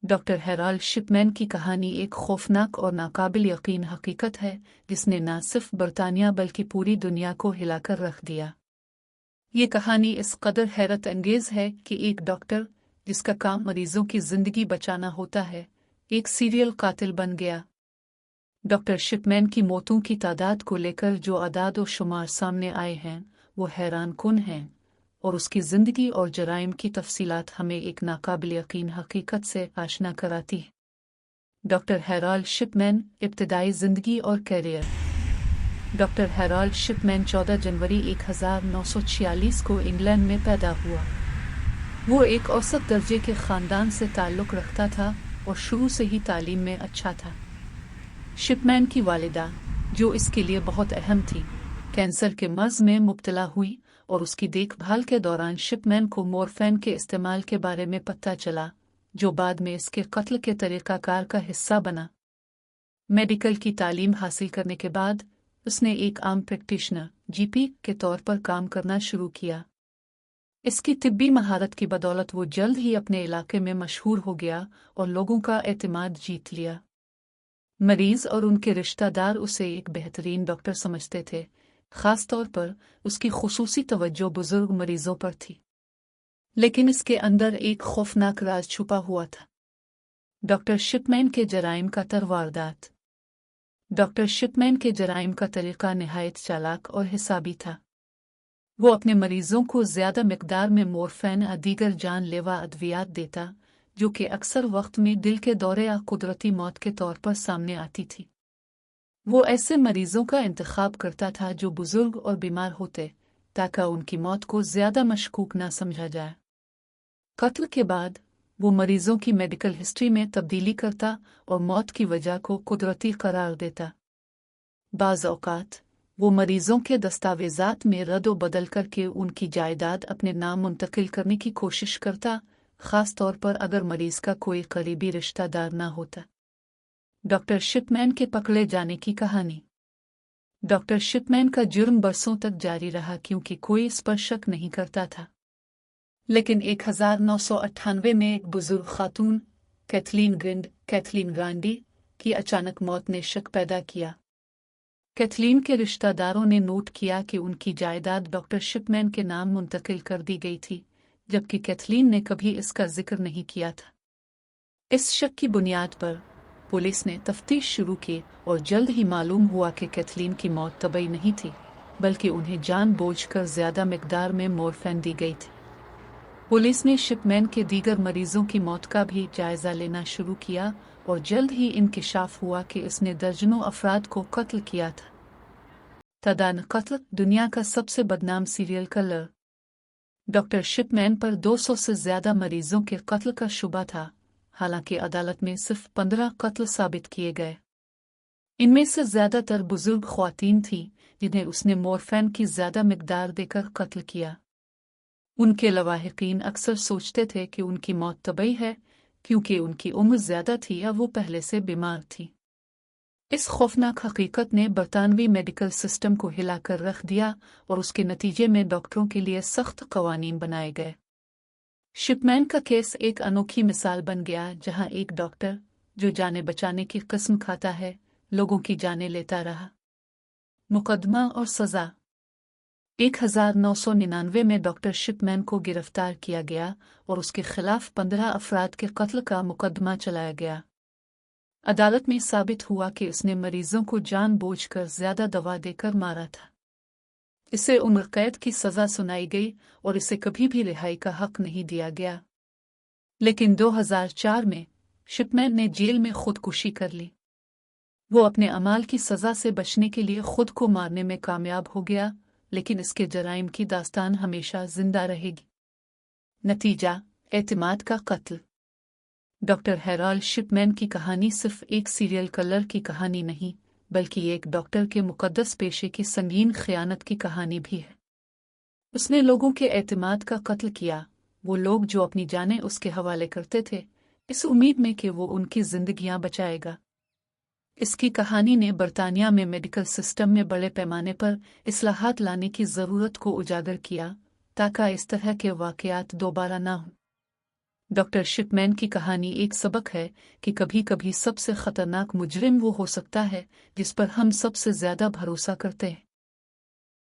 Doctor Herald Shipman की कहानी एक खौफनाक और नाकाबिल यकीन हकीकत है जिसने न सिर्फ बरतानिया बल्कि पूरी दुनिया को हिलाकर रख दिया। ये कहानी इस कदर हैरत अंगेज है कि एक डॉक्टर जिसका काम मरीजों की जिंदगी बचाना होता है, एक सीरियल कातिल बन गया। डॉक्टर शिपमैन की मौतों की तादाद को लेकर जो आदाद और शुमार सामने आए हैं वो हैरानकुन हैं, और उसकी ज़िंदगी और जराइम की तफसीलात हमें एक नाकाबिल यकीन हकीकत से आशना कराती है। डॉक्टर हेराल्ड शिपमैन, इब्तदाई ज़िंदगी और कैरियर। डॉक्टर हेराल्ड शिपमैन 14 जनवरी 1946 को इंग्लैंड में पैदा हुआ। वो एक औसत दर्जे के ख़ानदान से ताल्लुक़ रखता था और शुरू से ही तालीम में अच्छा था। शिपमैन की वालिदा, जो इसके लिए बहुत अहम थी, कैंसर के मर्ज़ में मुब्तला हुई और उसकी देखभाल के दौरान शिपमैन को मॉर्फिन के इस्तेमाल के बारे में पता चला, जो बाद में इसके कत्ल के तरीक़ाकार का हिस्सा बना। मेडिकल की तालीम हासिल करने के बाद उसने एक आम प्रैक्टिशनर (जीपी) के तौर पर काम करना शुरू किया। इसकी तिब्बी महारत की बदौलत वो जल्द ही अपने इलाके में मशहूर हो गया और लोगों का एतमाद जीत लिया। मरीज़ और उनके रिश्तेदार उसे एक बेहतरीन डॉक्टर समझते थे, ख़ास तौर पर उसकी खुसूसी तवज्जो बुजुर्ग मरीजों पर थी। लेकिन इसके अंदर एक खौफनाक राज छुपा हुआ था। डॉक्टर शिपमैन के जराइम का वारदात। डॉक्टर शिपमैन के जराइम का तरीका निहायत चालाक और हिसाबी था। वो अपने मरीजों को ज़्यादा मिकदार में मॉर्फिन या दीगर जानलेवा अद्वियात देता, जो कि अक्सर वक्त में दिल के दौरे या कुदरती मौत के तौर पर सामने आती थी। वो ऐसे मरीजों का इंतखाब करता था जो बुजुर्ग और बीमार होते, ताकि उनकी मौत को ज़्यादा मशकूक न समझा जाए। कत्ल के बाद वो मरीजों की मेडिकल हिस्ट्री में तब्दीली करता और मौत की वजह को कुदरती करार देता। बाज़ औक़ात वो मरीजों के दस्तावेज़ात में रद्द बदल करके उनकी जायदाद अपने नाम मुंतकिल करने की कोशिश करता, ख़ास तौर पर अगर मरीज़ का कोई करीबी रिश्तेदार न होता। डॉक्टर शिपमैन के पकड़े जाने की कहानी। डॉक्टर शिपमैन का जुर्म बरसों तक जारी रहा क्योंकि कोई इस पर शक नहीं करता था। लेकिन 1998 में एक बुजुर्ग खातून कैथलीन ग्रांडी की अचानक मौत ने शक पैदा किया। कैथलीन के रिश्तेदारों ने नोट किया कि उनकी जायदाद डॉक्टर शिपमैन के नाम मुंतकिल कर दी गई थी, जबकि कैथलीन ने कभी इसका जिक्र नहीं किया था। इस शक की बुनियाद पर पुलिस ने तफ्तीश शुरू की और जल्द ही मालूम हुआ कि कैथलीन की मौत तबई नहीं थी, बल्कि उन्हें जानबूझकर ज़्यादा मिकदार में मॉर्फिन दी गई थी। पुलिस ने शिपमैन के दीगर मरीजों की मौत का भी जायज़ा लेना शुरू किया और जल्द ही इंकिशाफ हुआ कि इसने दर्जनों अफराद को कत्ल किया था। तदान कत्ल दुनिया का सबसे बदनाम सीरियल किलर। डॉक्टर शिपमैन पर 200 से ज़्यादा मरीजों के कत्ल का शुबा था, हालांकि अदालत में सिर्फ 15 कत्ल साबित किए गए। इनमें से ज़्यादातर बुजुर्ग ख्वातीन थीं जिन्हें उसने मॉर्फिन की ज़्यादा मिकदार देकर कत्ल किया। उनके लवाहिकीन अक्सर सोचते थे कि उनकी मौत तबई है क्योंकि उनकी उम्र ज़्यादा थी या वो पहले से बीमार थी। इस खौफनाक हकीकत ने बरतानवी मेडिकल सिस्टम को हिलाकर रख दिया और उसके नतीजे में डॉक्टरों के लिए सख्त कवानीन बनाए गए। शिपमैन का केस एक अनोखी मिसाल बन गया जहां एक डॉक्टर जो जाने बचाने की कसम खाता है, लोगों की जानें लेता रहा। मुकदमा और सज़ा। 1999 में डॉक्टर शिपमैन को गिरफ्तार किया गया और उसके खिलाफ 15 अफराद के कत्ल का मुकदमा चलाया गया। अदालत में साबित हुआ कि उसने मरीजों को जानबूझकर ज़्यादा दवा देकर मारा था। इसे उम्र कैद की सज़ा सुनाई गई और इसे कभी भी रिहाई का हक नहीं दिया गया। लेकिन 2004 में शिपमैन ने जेल में खुदकुशी कर ली। वो अपने अमाल की सज़ा से बचने के लिए खुद को मारने में कामयाब हो गया, लेकिन इसके जराइम की दास्तान हमेशा जिंदा रहेगी। नतीजा, एतमाद का कत्ल। डॉक्टर हेराल्ड शिपमैन की कहानी सिर्फ एक सीरियल किलर की कहानी नहीं, बल्कि एक डॉक्टर के मुकद्दस पेशे की संगीन खयानत की कहानी भी है। उसने लोगों के एतमाद का कत्ल किया, वो लोग जो अपनी जानें उसके हवाले करते थे, इस उम्मीद में कि वो उनकी जिंदगियां बचाएगा। इसकी कहानी ने बरतानिया में मेडिकल सिस्टम में बड़े पैमाने पर इस्लाहात लाने की ज़रूरत को उजागर किया ताकि इस तरह के वाक़यात दोबारा न हों। डॉक्टर शिपमैन की कहानी एक सबक है कि कभी कभी सबसे खतरनाक मुजरिम वो हो सकता है जिस पर हम सबसे ज्यादा भरोसा करते हैं।